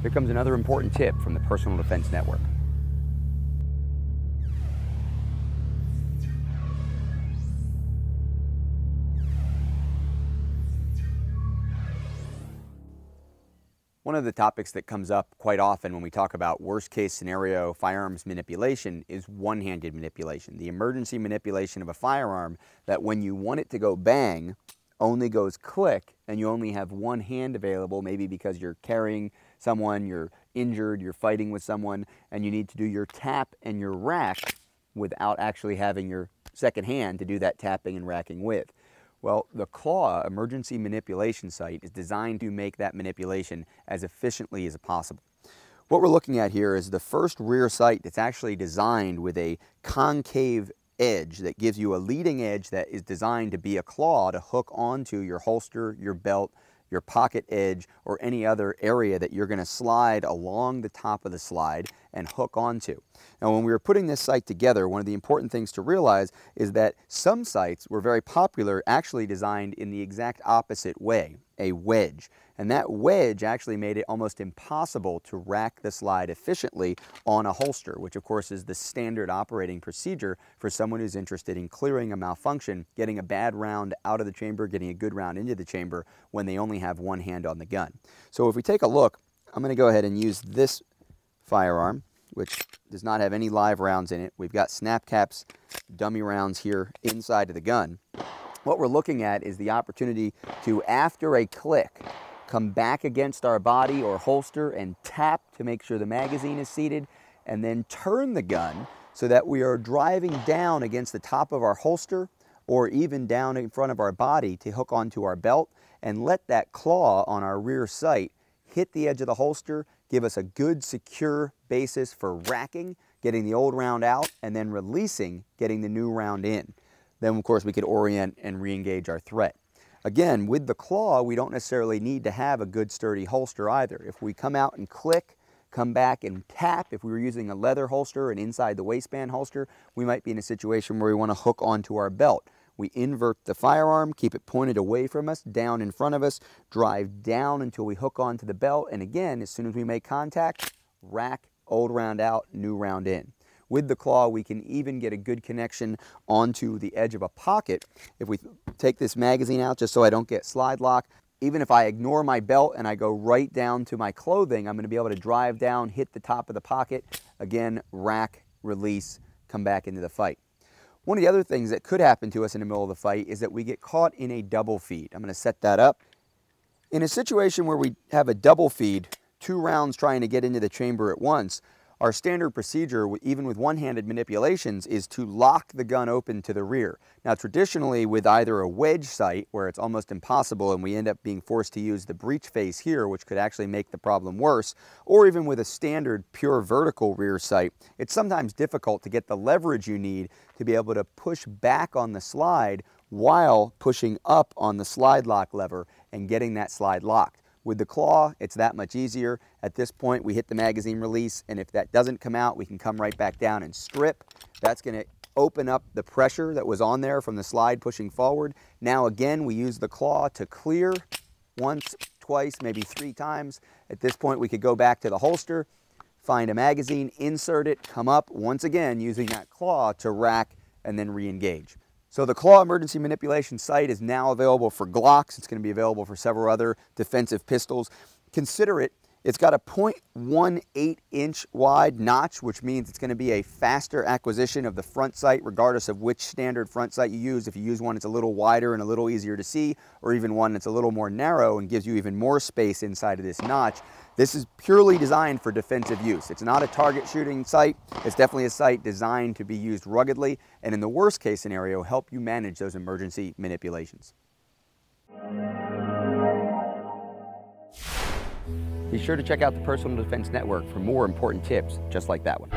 Here comes another important tip from the Personal Defense Network. One of the topics that comes up quite often when we talk about worst case scenario firearms manipulation is one-handed manipulation. The emergency manipulation of a firearm that when you want it to go bang, only goes click, and you only have one hand available, maybe because you're carrying someone, you're injured, you're fighting with someone, and you need to do your tap and your rack without actually having your second hand to do that tapping and racking with. Well, the claw emergency manipulation sight is designed to make that manipulation as efficiently as possible. What we're looking at here is the first rear sight that's actually designed with a concave edge that gives you a leading edge that is designed to be a claw to hook onto your holster, your belt, your pocket edge, or any other area that you're going to slide along the top of the slide and hook onto. Now, when we were putting this sight together, one of the important things to realize is that some sights were very popular, actually designed in the exact opposite way, a wedge. And that wedge actually made it almost impossible to rack the slide efficiently on a holster, which of course is the standard operating procedure for someone who's interested in clearing a malfunction, getting a bad round out of the chamber, getting a good round into the chamber when they only have one hand on the gun. So if we take a look, I'm going to go ahead and use this firearm, which does not have any live rounds in it. We've got snap caps, dummy rounds here inside of the gun. What we're looking at is the opportunity to, after a click, come back against our body or holster and tap to make sure the magazine is seated, and then turn the gun so that we are driving down against the top of our holster or even down in front of our body to hook onto our belt, and let that claw on our rear sight hit the edge of the holster, give us a good secure basis for racking, getting the old round out, and then releasing, getting the new round in. Then of course we could orient and re-engage our threat. Again, with the claw, we don't necessarily need to have a good sturdy holster either. If we come out and click, come back and tap, if we were using a leather holster, an inside the waistband holster, we might be in a situation where we want to hook onto our belt. We invert the firearm, keep it pointed away from us, down in front of us, drive down until we hook onto the belt, and again, as soon as we make contact, rack, old round out, new round in. With the claw, we can even get a good connection onto the edge of a pocket. If we take this magazine out just so I don't get slide lock, even if I ignore my belt and I go right down to my clothing, I'm going to be able to drive down, hit the top of the pocket, again, rack, release, come back into the fight. One of the other things that could happen to us in the middle of the fight is that we get caught in a double feed. I'm going to set that up. In a situation where we have a double feed, 2 rounds trying to get into the chamber at once, our standard procedure, even with one-handed manipulations, is to lock the gun open to the rear. Now, traditionally, with either a wedge sight, where it's almost impossible and we end up being forced to use the breech face here, which could actually make the problem worse, or even with a standard pure vertical rear sight, it's sometimes difficult to get the leverage you need to be able to push back on the slide while pushing up on the slide lock lever and getting that slide locked. With the claw, it's that much easier. At this point, we hit the magazine release, and if that doesn't come out, we can come right back down and strip. That's going to open up the pressure that was on there from the slide pushing forward. Now again, we use the claw to clear once, twice, maybe 3 times. At this point, we could go back to the holster, find a magazine, insert it, come up, once again using that claw to rack and then re-engage. So the claw emergency manipulation sight is now available for Glocks. It's going to be available for several other defensive pistols. Consider it. It's got a 0.18 inch wide notch, which means it's going to be a faster acquisition of the front sight, regardless of which standard front sight you use. If you use one that's a little wider and a little easier to see, or even one that's a little more narrow and gives you even more space inside of this notch, this is purely designed for defensive use. It's not a target shooting sight. It's definitely a sight designed to be used ruggedly, and in the worst case scenario, help you manage those emergency manipulations. Be sure to check out the Personal Defense Network for more important tips just like that one.